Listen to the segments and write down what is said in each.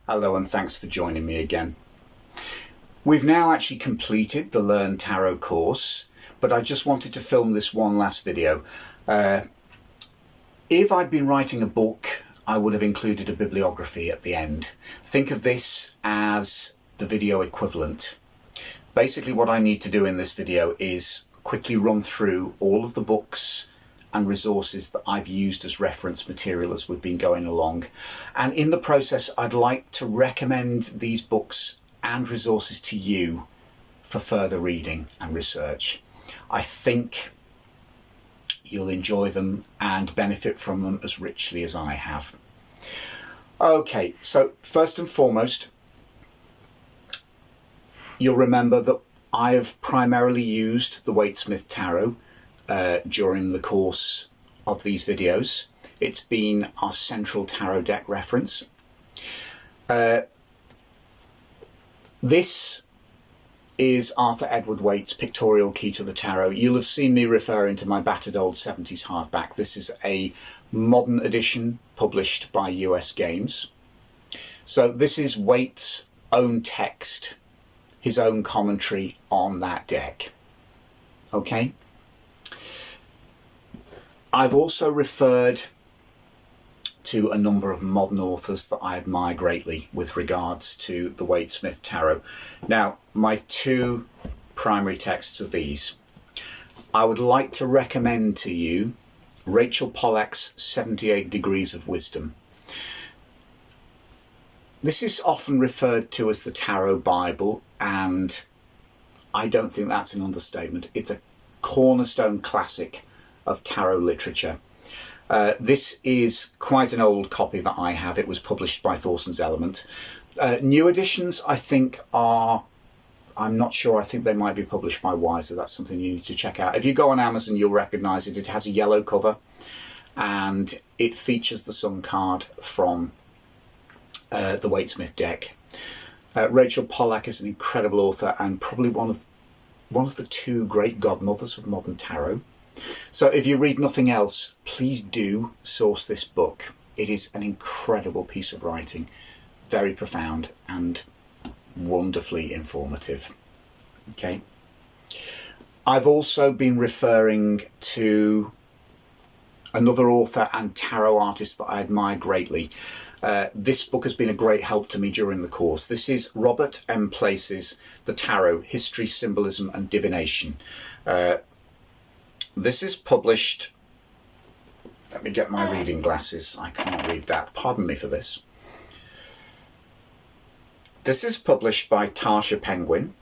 Hello and thanks for joining me again. We've now actually completed the Learn Tarot course, but I just wanted to film this one last video. If I'd been writing a book, I would have included a bibliography at the end. Think of this as the video equivalent. Basically what I need to do in this video is quickly run through all of the books and resources that I've used as reference material as we've been going along. And in the process, I'd like to recommend these books and resources to you for further reading and research. I think you'll enjoy them and benefit from them as richly as I have. Okay, so first and foremost, you'll remember that I have primarily used the Waite-Smith Tarot during the course of these videos. It's been our central tarot deck reference. This is Arthur Edward Waite's Pictorial Key to the Tarot. You'll have seen me referring to my battered old 70s hardback. This is a modern edition published by US Games. So this is Waite's own text, his own commentary on that deck. Okay? I've also referred to a number of modern authors that I admire greatly with regards to the Waite-Smith Tarot. Now, my two primary texts are these. I would like to recommend to you Rachel Pollack's 78 Degrees of Wisdom. This is often referred to as the Tarot Bible, and I don't think that's an understatement. It's a cornerstone classic of tarot literature. This is quite an old copy that I have. It was published by Thorson's Element. New editions, I think, I'm not sure, I think they might be published by Wiser. That's something you need to check out. If you go on Amazon, you'll recognise it. It has a yellow cover and it features the Sun card from the Waite-Smith deck. Rachel Pollack is an incredible author and probably one of the two great godmothers of modern tarot. So if you read nothing else, please do source this book. It is an incredible piece of writing, very profound and wonderfully informative. Okay. I've also been referring to another author and tarot artist that I admire greatly. This book has been a great help to me during the course. This is Robert M. Place's The Tarot, History, Symbolism and Divination. This is published, let me get my reading glasses, I can't read that, pardon me for this. This is published by Tarsha Penguin.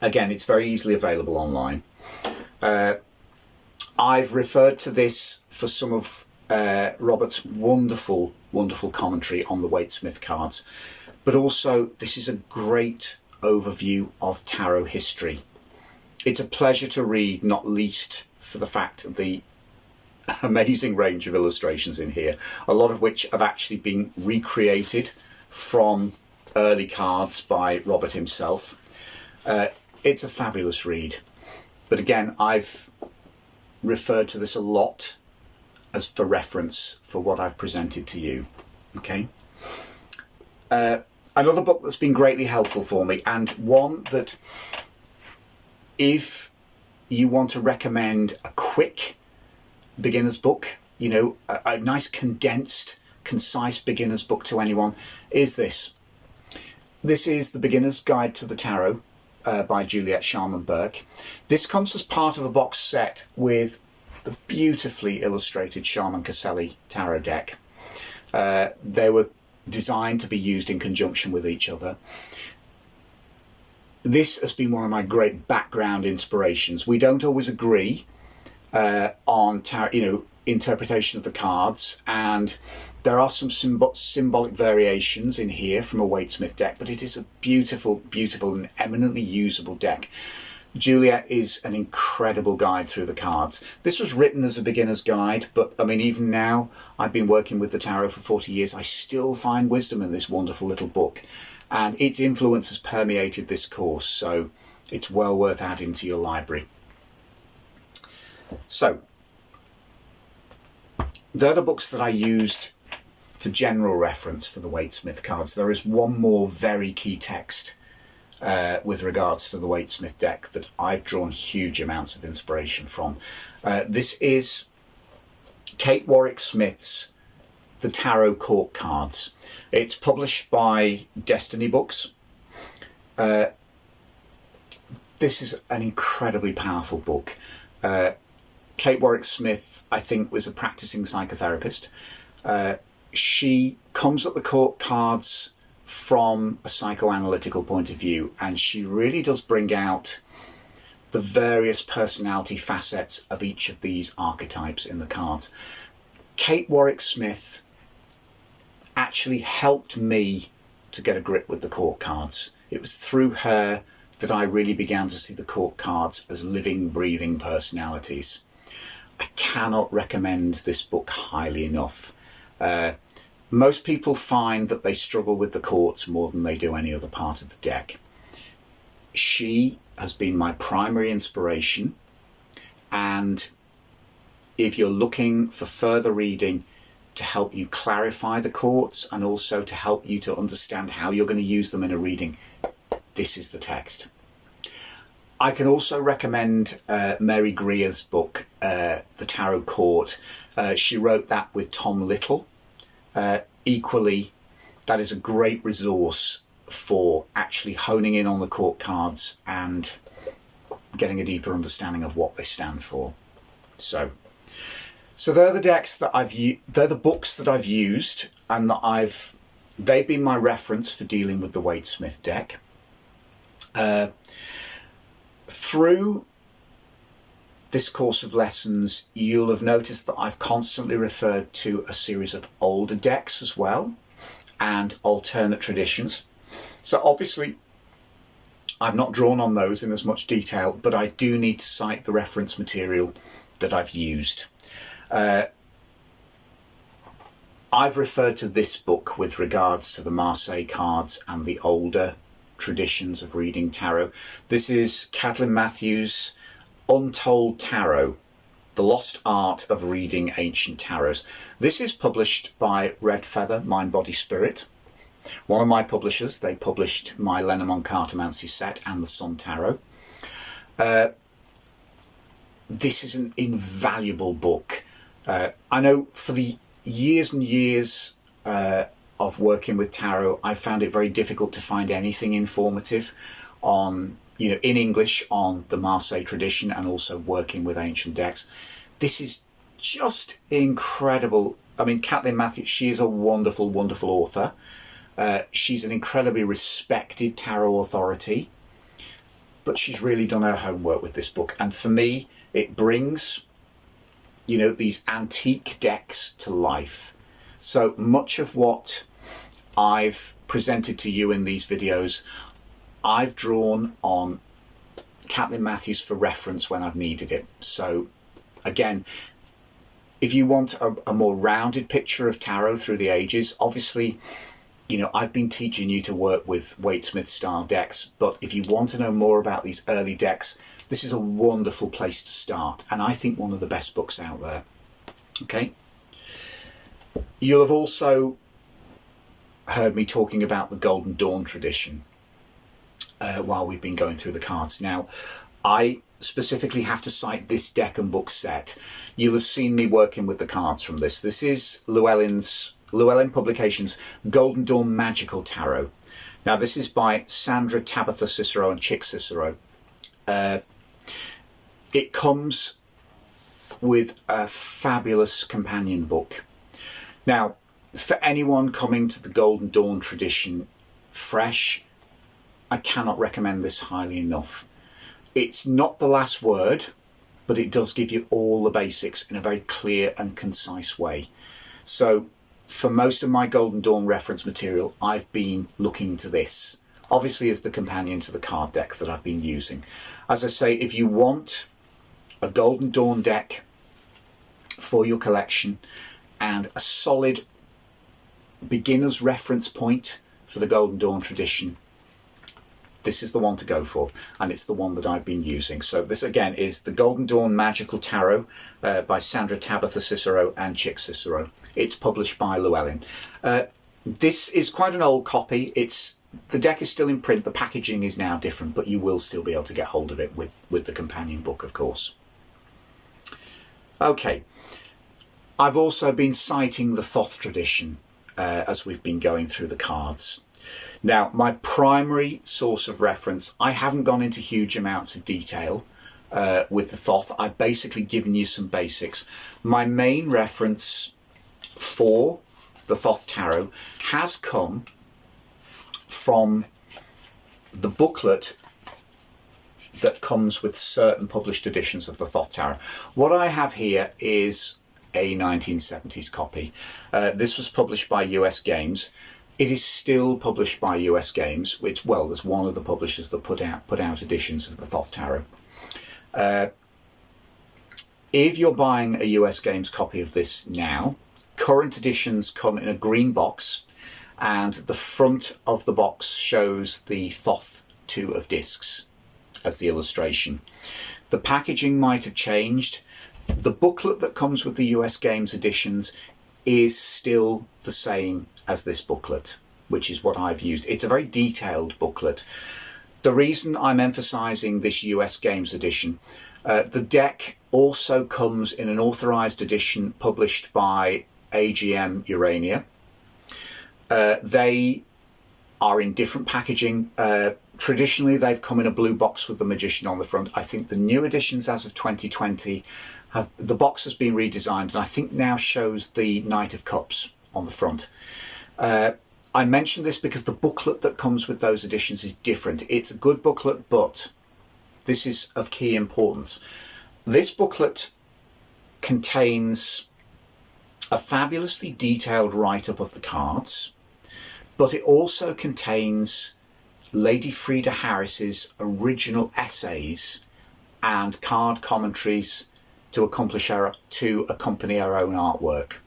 Again, it's very easily available online. I've referred to this for some of Robert's wonderful commentary on the Waite-Smith cards, but also this is a great overview of tarot history. It's a pleasure to read, not least for the fact of the amazing range of illustrations in here, a lot of which have actually been recreated from early cards by Robert himself. It's a fabulous read. But again, I've referred to this a lot as for reference for what I've presented to you. Okay. Another book that's been greatly helpful for me, and one that if you want to recommend a quick beginner's book, you know, a nice condensed, concise beginner's book to anyone, is this. This is The Beginner's Guide to the Tarot by Juliet Sharman-Burke. This comes as part of a box set with the beautifully illustrated Sharman Caselli tarot deck. They were designed to be used in conjunction with each other. This has been one of my great background inspirations. We don't always agree on interpretation of the cards, and there are some symbolic variations in here from a Waite-Smith deck, but it is a beautiful and eminently usable deck. Juliet is an incredible guide through the cards. This was written as a beginner's guide, but I mean, even now, I've been working with the tarot for 40 years, I still find wisdom in this wonderful little book. And its influence has permeated this course, so it's well worth adding to your library. So, they're the books that I used for general reference for the Waite-Smith cards. There is one more very key text with regards to the Waite-Smith deck that I've drawn huge amounts of inspiration from. This is Kate Warwick-Smith's The Tarot Court Cards. It's published by Destiny Books. This is an incredibly powerful book. Kate Warwick-Smith, I think, was a practicing psychotherapist. She comes at the court cards from a psychoanalytical point of view, and she really does bring out the various personality facets of each of these archetypes in the cards. Kate Warwick-Smith actually helped me to get a grip with the court cards. It was through her that I really began to see the court cards as living, breathing personalities. I cannot recommend this book highly enough. Most people find that they struggle with the courts more than they do any other part of the deck. She has been my primary inspiration, and if you're looking for further reading to help you clarify the courts and also to help you to understand how you're going to use them in a reading, this is the text. I can also recommend Mary Greer's book, The Tarot Court. She wrote that with Tom Little. Equally, that is a great resource for actually honing in on the court cards and getting a deeper understanding of what they stand for. So they're the decks that they're the books that I've used, and that they've been my reference for dealing with the Waite-Smith deck. Through this course of lessons, you'll have noticed that I've constantly referred to a series of older decks as well, and alternate traditions. So obviously, I've not drawn on those in as much detail, but I do need to cite the reference material that I've used. I've referred to this book with regards to the Marseille cards and the older traditions of reading tarot. This is Kathleen Matthews' Untold Tarot, The Lost Art of Reading Ancient Tarots. This is published by Red Feather, Mind, Body, Spirit. One of my publishers. They published my Lenormand Cartomancy set and the Sun Tarot. This is an invaluable book. I know for the years and years of working with tarot, I found it very difficult to find anything informative on, in English on the Marseille tradition and also working with ancient decks. This is just incredible. I mean, Kathleen Matthews, she is a wonderful, wonderful author. She's an incredibly respected tarot authority, but she's really done her homework with this book. And for me, it brings, these antique decks to life. So much of what I've presented to you in these videos, I've drawn on Kathleen Matthews for reference when I've needed it. So again, if you want a more rounded picture of tarot through the ages, obviously, I've been teaching you to work with Waite-Smith style decks, but if you want to know more about these early decks, this is a wonderful place to start, and I think one of the best books out there. Okay. You'll have also heard me talking about the Golden Dawn tradition while we've been going through the cards. Now, I specifically have to cite this deck and book set. You'll have seen me working with the cards from this. This is Llewellyn Publications' Golden Dawn Magical Tarot. Now, this is by Sandra Tabitha Cicero and Chick Cicero. It comes with a fabulous companion book. Now, for anyone coming to the Golden Dawn tradition fresh, I cannot recommend this highly enough. It's not the last word, but it does give you all the basics in a very clear and concise way. So for most of my Golden Dawn reference material, I've been looking to this, obviously as the companion to the card deck that I've been using. As I say, if you want a Golden Dawn deck for your collection and a solid beginner's reference point for the Golden Dawn tradition, this is the one to go for, and it's the one that I've been using. So this again is the Golden Dawn Magical Tarot by Sandra Tabitha Cicero and Chick Cicero. It's published by Llewellyn. This is quite an old copy. The deck is still in print. The packaging is now different, but you will still be able to get hold of it with the companion book, of course. Okay, I've also been citing the Thoth tradition as we've been going through the cards. Now, my primary source of reference, I haven't gone into huge amounts of detail with the Thoth. I've basically given you some basics. My main reference for the Thoth Tarot has come from the booklet that comes with certain published editions of the Thoth Tarot. What I have here is a 1970s copy. This was published by US Games. It is still published by US Games, which, well, there's one of the publishers that put out editions of the Thoth Tarot. If you're buying a US Games copy of this now, current editions come in a green box, and the front of the box shows the Thoth 2 of discs as the illustration. The packaging might have changed. The booklet that comes with the US Games editions is still the same as this booklet, which is what I've used. It's a very detailed booklet. The reason I'm emphasizing this US Games edition, the deck also comes in an authorized edition published by AGM Urania. They are in different packaging. Traditionally, they've come in a blue box with the Magician on the front. I think the new editions as of 2020 the box has been redesigned, and I think now shows the Knight of Cups on the front. I mention this because the booklet that comes with those editions is different. It's a good booklet, but this is of key importance. This booklet contains a fabulously detailed write-up of the cards, but it also contains Lady Frida Harris's original essays and card commentaries to accompany our own artwork.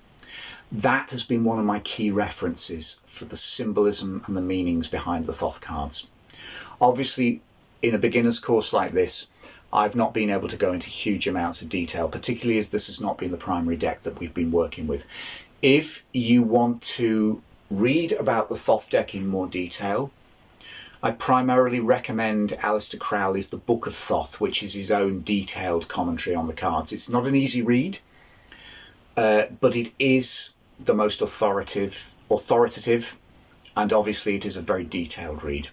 That has been one of my key references for the symbolism and the meanings behind the Thoth cards. Obviously, in a beginner's course like this, I've not been able to go into huge amounts of detail, particularly as this has not been the primary deck that we've been working with. If you want to read about the Thoth deck in more detail, I primarily recommend Aleister Crowley's The Book of Thoth, which is his own detailed commentary on the cards. It's not an easy read, but it is the most authoritative, and obviously it is a very detailed read.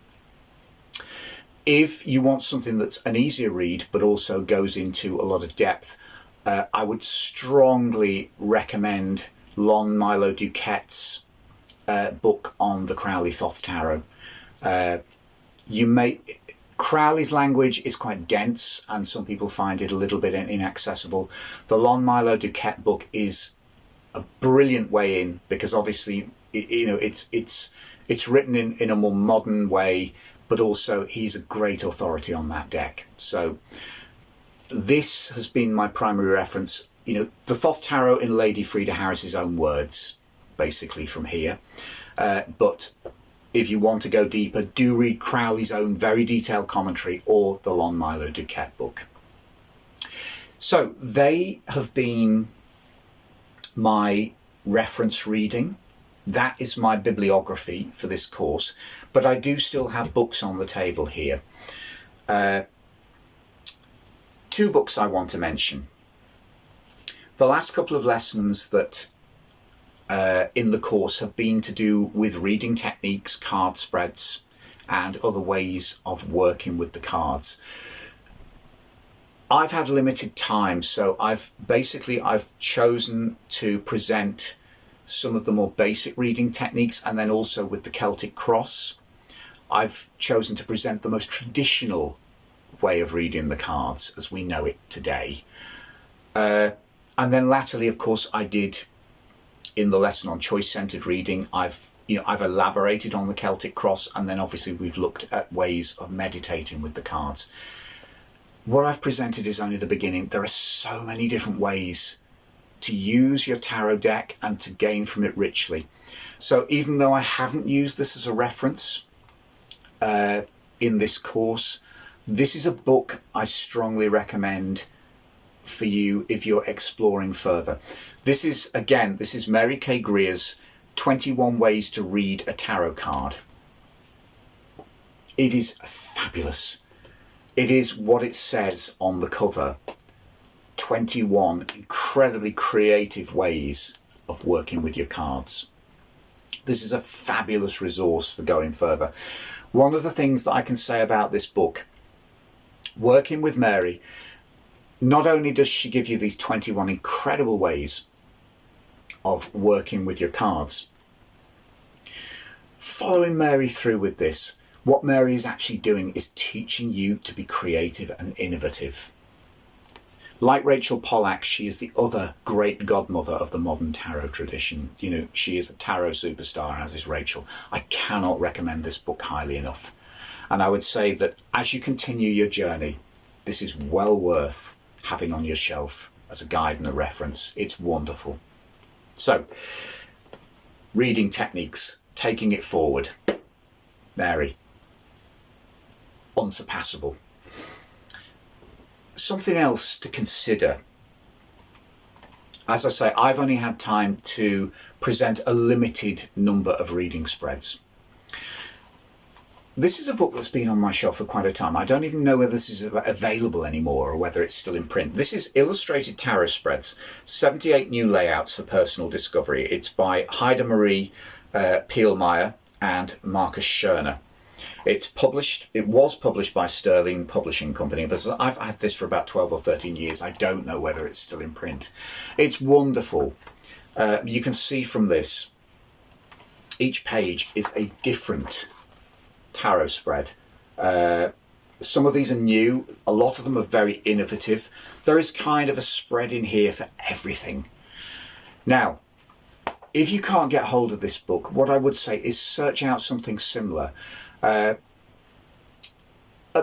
If you want something that's an easier read, but also goes into a lot of depth, I would strongly recommend Lon Milo Duquette's book on the Crowley Thoth Tarot. Crowley's language is quite dense, and some people find it a little bit inaccessible. The Lon Milo Duquette book is a brilliant way in, because obviously, it's written in a more modern way, but also he's a great authority on that deck. So this has been my primary reference. The Thoth Tarot in Lady Frida Harris's own words, basically from here. But if you want to go deeper, do read Crowley's own very detailed commentary or the Lon Milo Duquette book. So they have been my reference reading. That is my bibliography for this course, but I do still have books on the table here. Two books I want to mention. The last couple of lessons that in the course have been to do with reading techniques, card spreads, and other ways of working with the cards. I've had limited time, so I've chosen to present some of the more basic reading techniques, and then also with the Celtic cross, I've chosen to present the most traditional way of reading the cards as we know it today. And then latterly, of course, I did, in the lesson on choice-centered reading, I've elaborated on the Celtic cross, and then obviously we've looked at ways of meditating with the cards. What I've presented is only the beginning. There are so many different ways to use your tarot deck and to gain from it richly. So even though I haven't used this as a reference, in this course, this is a book I strongly recommend for you if you're exploring further. This is Mary K. Greer's 21 Ways to Read a Tarot Card. It is fabulous. It is what it says on the cover. 21 incredibly creative ways of working with your cards. This is a fabulous resource for going further. One of the things that I can say about this book, working with Mary, not only does she give you these 21 incredible ways of working with your cards, following Mary through with this, what Mary is actually doing is teaching you to be creative and innovative. Like Rachel Pollack, she is the other great godmother of the modern tarot tradition. You know, she is a tarot superstar, as is Rachel. I cannot recommend this book highly enough. And I would say that as you continue your journey, this is well worth having on your shelf as a guide and a reference. It's wonderful. So, reading techniques, taking it forward. Mary, unsurpassable. Something else to consider. As I say, I've only had time to present a limited number of reading spreads. This is a book that's been on my shelf for quite a time. I don't even know whether this is available anymore or whether it's still in print. This is Illustrated Tarot Spreads, 78 New Layouts for Personal Discovery. It's by Heide Marie Pielmeyer and Marcus Schörner. It was published by Sterling Publishing Company, but I've had this for about 12 or 13 years. I don't know whether it's still in print. It's wonderful. You can see from this, each page is a different tarot spread. Some of these are new. A lot of them are very innovative. There is kind of a spread in here for everything. Now, if you can't get hold of this book, what I would say is search out something similar. At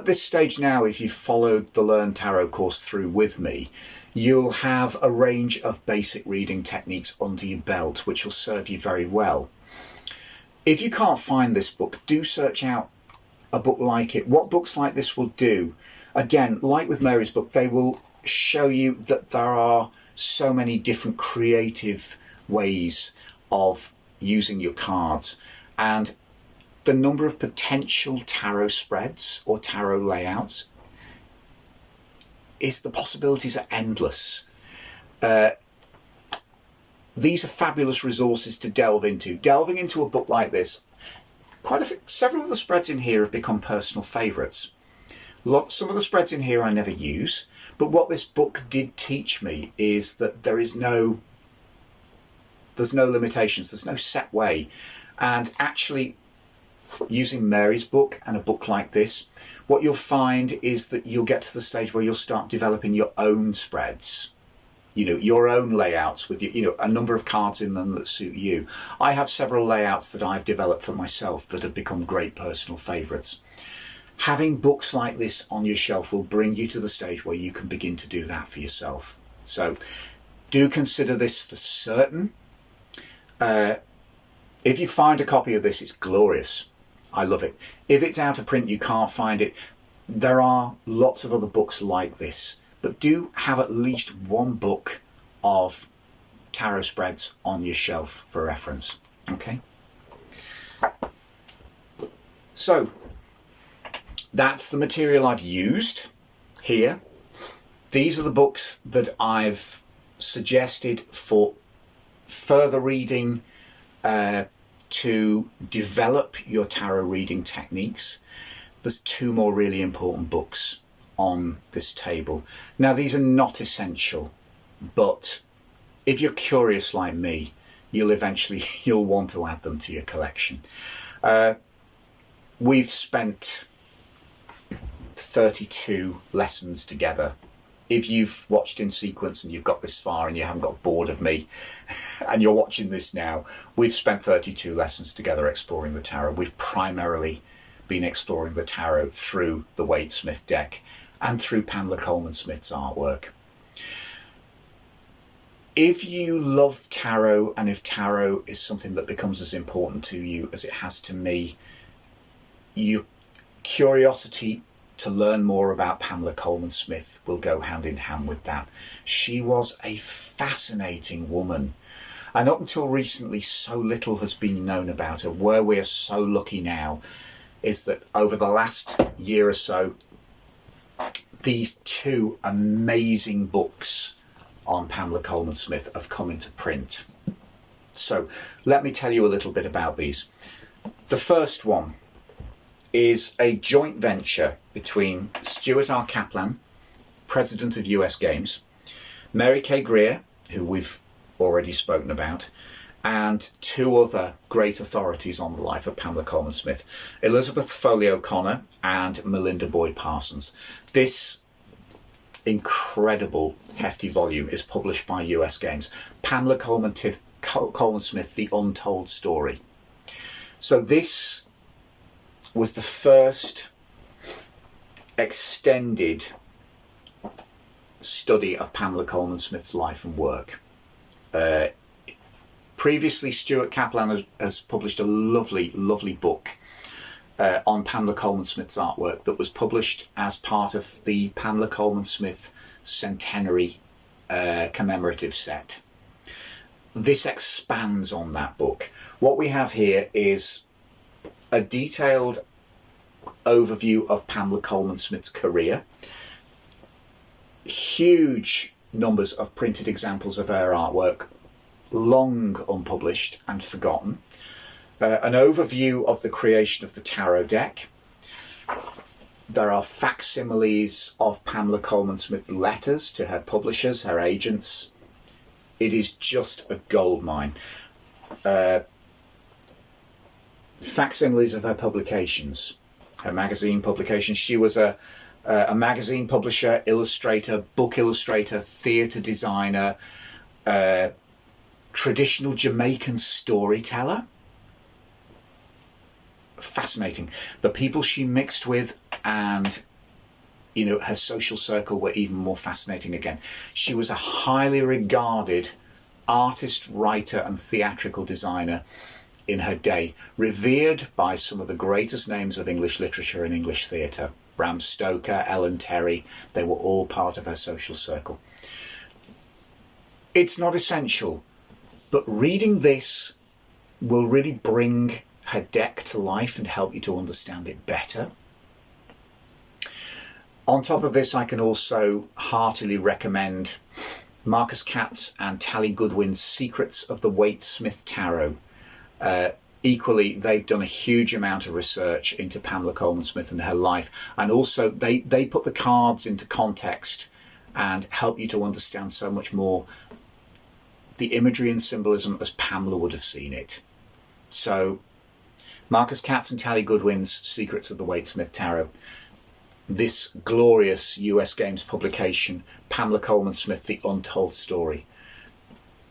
this stage now, if you followed the Learn Tarot course through with me, you'll have a range of basic reading techniques under your belt, which will serve you very well. If you can't find this book, do search out a book like it. What books like this will do, again, like with Mary's book, they will show you that there are so many different creative ways of using your cards, and the number of potential tarot spreads or tarot layouts the possibilities are endless. These are fabulous resources to delve into. Delving into a book like this, several of the spreads in here have become personal favourites. Some of the spreads in here I never use, but what this book did teach me is that there's no limitations, there's no set way. And actually, using Mary's book and a book like this, what you'll find is that you'll get to the stage where you'll start developing your own spreads, your own layouts with a number of cards in them that suit you. I have several layouts that I've developed for myself that have become great personal favourites. Having books like this on your shelf will bring you to the stage where you can begin to do that for yourself. So do consider this for certain. If you find a copy of this, it's glorious. I love it. If it's out of print, you can't find it, there are lots of other books like this, but do have at least one book of tarot spreads on your shelf for reference. Okay? So, that's the material I've used here. These are the books that I've suggested for further reading, to develop your tarot reading techniques. There's two more really important books on this table. Now, these are not essential, but if you're curious like me, you'll want to add them to your collection. We've spent 32 lessons together. If you've watched in sequence and you've got this far and you haven't got bored of me and you're watching this now, we've spent 32 lessons together exploring the tarot. We've primarily been exploring the tarot through the Wade Smith deck and through Pamela Coleman Smith's artwork. If you love tarot, and if tarot is something that becomes as important to you as it has to me, you curiosity to learn more about Pamela Coleman Smith will go hand in hand with that. She was a fascinating woman. And up until recently, so little has been known about her. Where we are so lucky now is that over the last year or so, these two amazing books on Pamela Coleman Smith have come into print. So let me tell you a little bit about these. The first one is a joint venture between Stuart R. Kaplan, president of US Games, Mary K. Greer, who we've already spoken about, and two other great authorities on the life of Pamela Coleman Smith, Elizabeth Foley O'Connor and Melinda Boyd Parsons. This incredible hefty volume is published by US Games. Pamela Coleman Smith, The Untold Story. So this was the first extended study of Pamela Coleman Smith's life and work. Previously, Stuart Kaplan has published a lovely book on Pamela Coleman Smith's artwork that was published as part of the Pamela Coleman Smith centenary commemorative set. This expands on that book. What we have here is a detailed overview of Pamela Coleman Smith's career, huge numbers of printed examples of her artwork, long unpublished and forgotten, an overview of the creation of the tarot deck. There are facsimiles of Pamela Coleman Smith's letters to her publishers, her agents. It is just a goldmine. Facsimiles of her publications, her magazine publications. She was a magazine publisher, illustrator, book illustrator, theatre designer, traditional Jamaican storyteller. Fascinating. The people she mixed with and, you know, her social circle were even more fascinating again. She was a highly regarded artist, writer and theatrical designer in her day, revered by some of the greatest names of English literature and English theatre. Bram Stoker, Ellen Terry, they were all part of her social circle. It's not essential, but reading this will really bring her deck to life and help you to understand it better. On top of this, I can also heartily recommend Marcus Katz and Tally Goodwin's Secrets of the Waite-Smith Tarot. Equally, they've done a huge amount of research into Pamela Coleman Smith and her life, and also they put the cards into context and help you to understand so much more the imagery and symbolism as Pamela would have seen it. So Marcus Katz and Tally Goodwin's Secrets of the Waite-Smith Tarot. This glorious US Games publication, Pamela Coleman Smith, The Untold Story.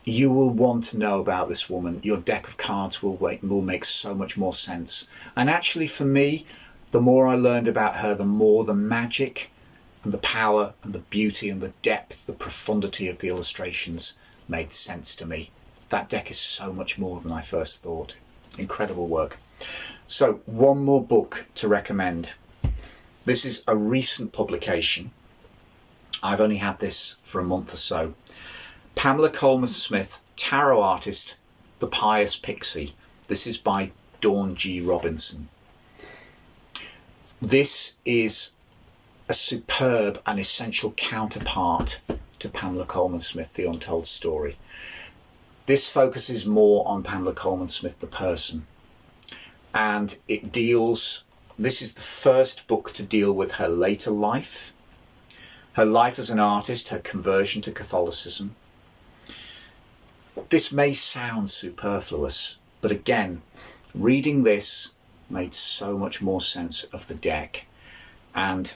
You will want to know about this woman. Your deck of cards will make so much more sense. And actually for me, the more I learned about her, the more the magic and the power and the beauty and the depth, the profundity of the illustrations made sense to me. That deck is so much more than I first thought. Incredible work. So one more book to recommend. This is a recent publication. I've only had this for a month or so. Pamela Coleman Smith, Tarot Artist, The Pious Pixie. This is by Dawn G. Robinson. This is a superb and essential counterpart to Pamela Coleman Smith, The Untold Story. This focuses more on Pamela Coleman Smith, the person. And it deals, this is the first book to deal with her later life. Her life as an artist, her conversion to Catholicism. This may sound superfluous, but again, reading this made so much more sense of the deck. And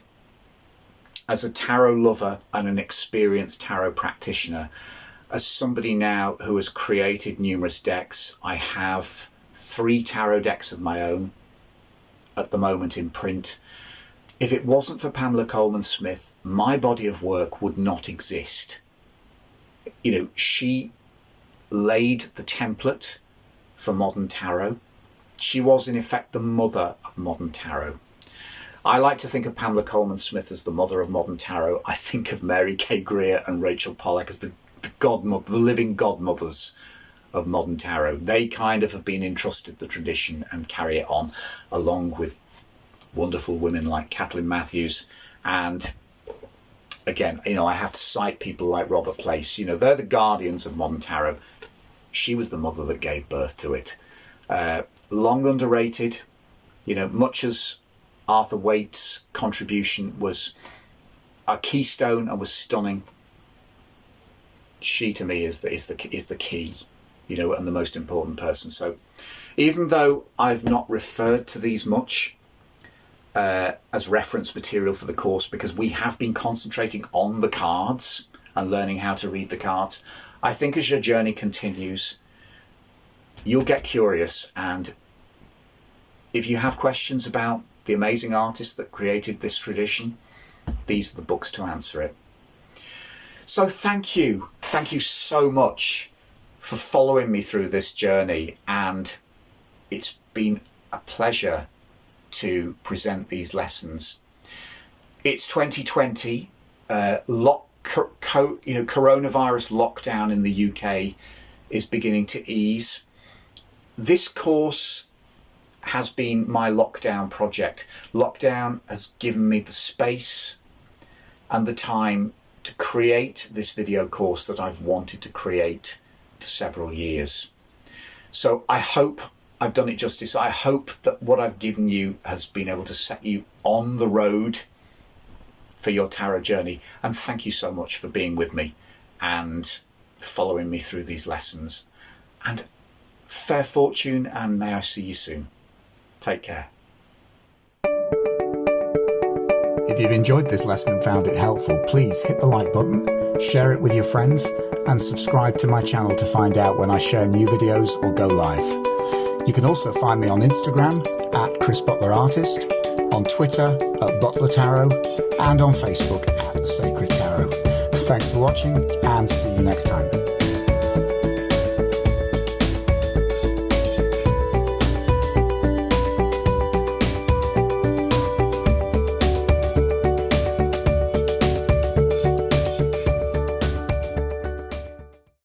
as a tarot lover and an experienced tarot practitioner, as somebody now who has created numerous decks, I have 3 tarot decks of my own at the moment in print. If it wasn't for Pamela Coleman Smith, my body of work would not exist. You know, she laid the template for modern tarot. She was in effect the mother of modern tarot. I like to think of Pamela Coleman Smith as the mother of modern tarot. I think of Mary K. Greer and Rachel Pollack as the godmother, the living godmothers of modern tarot. They kind of have been entrusted the tradition and carry it on, along with wonderful women like Kathleen Matthews. And again, I have to cite people like Robert Place. They're the guardians of modern tarot. She was the mother that gave birth to it. Long underrated, much as Arthur Waite's contribution was a keystone and was stunning. She, to me, is the key, and the most important person. So even though I've not referred to these much as reference material for the course, because we have been concentrating on the cards and learning how to read the cards, I think as your journey continues, you'll get curious, and if you have questions about the amazing artists that created this tradition, these are the books to answer it. So thank you so much for following me through this journey, and it's been a pleasure to present these lessons. It's 2020, coronavirus lockdown in the UK is beginning to ease. This course has been my lockdown project. Lockdown has given me the space and the time to create this video course that I've wanted to create for several years. So I hope I've done it justice. I hope that what I've given you has been able to set you on the road for your tarot journey. And thank you so much for being with me and following me through these lessons. And fair fortune, and may I see you soon. Take care. If you've enjoyed this lesson and found it helpful, please hit the like button, share it with your friends, and subscribe to my channel to find out when I share new videos or go live. You can also find me on Instagram at Chris Butler Artist, on Twitter at Butler Tarot, and on Facebook at The Sacred Tarot. Thanks for watching, and see you next time.